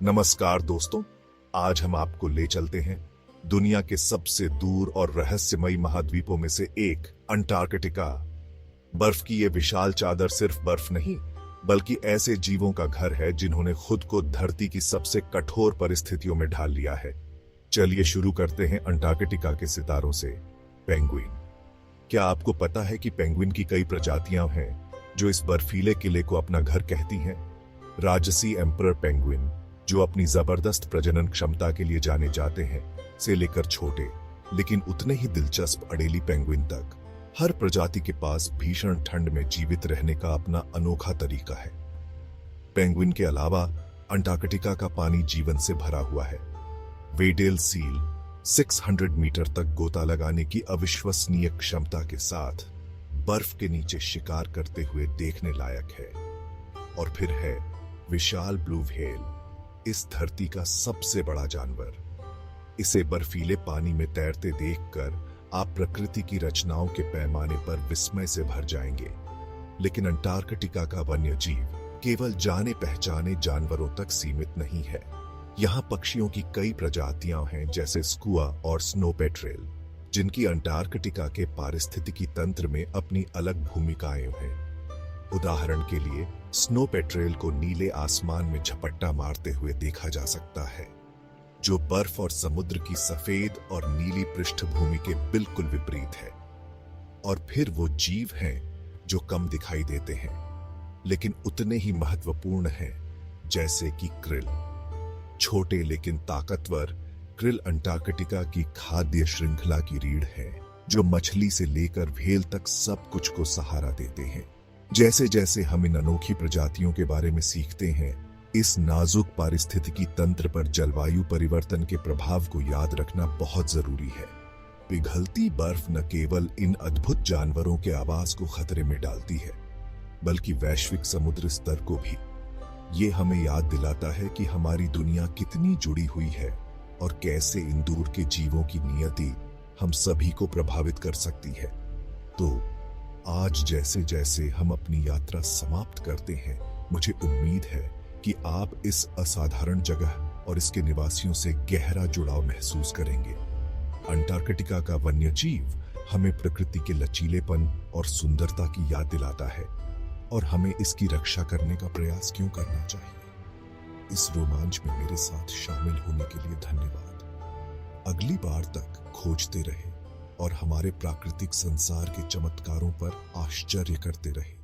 नमस्कार दोस्तों, आज हम आपको ले चलते हैं दुनिया के सबसे दूर और रहस्यमयी महाद्वीपों में से एक अंटार्कटिका। बर्फ की ये विशाल चादर सिर्फ बर्फ नहीं, बल्कि ऐसे जीवों का घर है जिन्होंने खुद को धरती की सबसे कठोर परिस्थितियों में ढाल लिया है। चलिए शुरू करते हैं अंटार्कटिका के सितारों से। पेंगुइन। क्या आपको पता है कि पेंगुइन की कई प्रजातियां हैं जो इस बर्फीले किले को अपना घर कहती हैं? राजसी एम्परर पेंगुइन, जो अपनी जबरदस्त प्रजनन क्षमता के लिए जाने जाते हैं, से लेकर छोटे लेकिन उतने ही दिलचस्प अडेली पेंगुइन तक, हर प्रजाति के पास भीषण ठंड में जीवित रहने का अपना अनोखा तरीका है। पेंगुइन के अलावा अंटार्कटिका का पानी जीवन से भरा हुआ है। वेडेल सील 600 मीटर तक गोता लगाने की अविश्वसनीय क्षमता के साथ बर्फ के नीचे शिकार करते हुए देखने लायक है। और फिर है विशाल ब्लू व्हेल, इस धरती का सबसे बड़ा जानवर। इसे बर्फीले पानी में तैरते देखकर आप प्रकृति की रचनाओं के पैमाने पर विस्मय से भर जाएंगे। लेकिन अंटार्कटिका का वन्य जीव केवल जाने पहचाने जानवरों तक सीमित नहीं है। यहाँ पक्षियों की कई प्रजातियां हैं, जैसे स्कुआ और स्नो पेट्रेल, जिनकी अंटार्कटिका के पारिस्थितिकी तंत्र में अपनी अलग भूमिकाएं हैं। उदाहरण के लिए स्नो पेट्रेल को नीले आसमान में झपट्टा मारते हुए देखा जा सकता है, जो बर्फ और समुद्र की सफेद और नीली पृष्ठभूमि के बिल्कुल विपरीत है। और फिर वो जीव हैं जो कम दिखाई देते हैं लेकिन उतने ही महत्वपूर्ण हैं, जैसे कि क्रिल। छोटे लेकिन ताकतवर क्रिल अंटार्कटिका की खाद्य श्रृंखला की रीढ़ है, जो मछली से लेकर व्हेल तक सब कुछ को सहारा देते हैं। जैसे जैसे हम इन अनोखी प्रजातियों के बारे में सीखते हैं, इस नाजुक पारिस्थितिकी तंत्र पर जलवायु परिवर्तन के प्रभाव को याद रखना बहुत जरूरी है। पिघलती बर्फ न केवल इन अद्भुत जानवरों के आवास को खतरे में डालती है, बल्कि वैश्विक समुद्र स्तर को भी। ये हमें याद दिलाता है कि हमारी दुनिया कितनी जुड़ी हुई है और कैसे इन दूर के जीवों की नियति हम सभी को प्रभावित कर सकती है। तो आज जैसे जैसे हम अपनी यात्रा समाप्त करते हैं, मुझे उम्मीद है कि आप इस असाधारण जगह और इसके निवासियों से गहरा जुड़ाव महसूस करेंगे। अंटार्कटिका का वन्य जीव हमें प्रकृति के लचीलेपन और सुंदरता की याद दिलाता है, और हमें इसकी रक्षा करने का प्रयास क्यों करना चाहिए। इस रोमांच में मेरे साथ शामिल होने के लिए धन्यवाद। अगली बार तक खोजते रहे और हमारे प्राकृतिक संसार के चमत्कारों पर आश्चर्य करते रहे।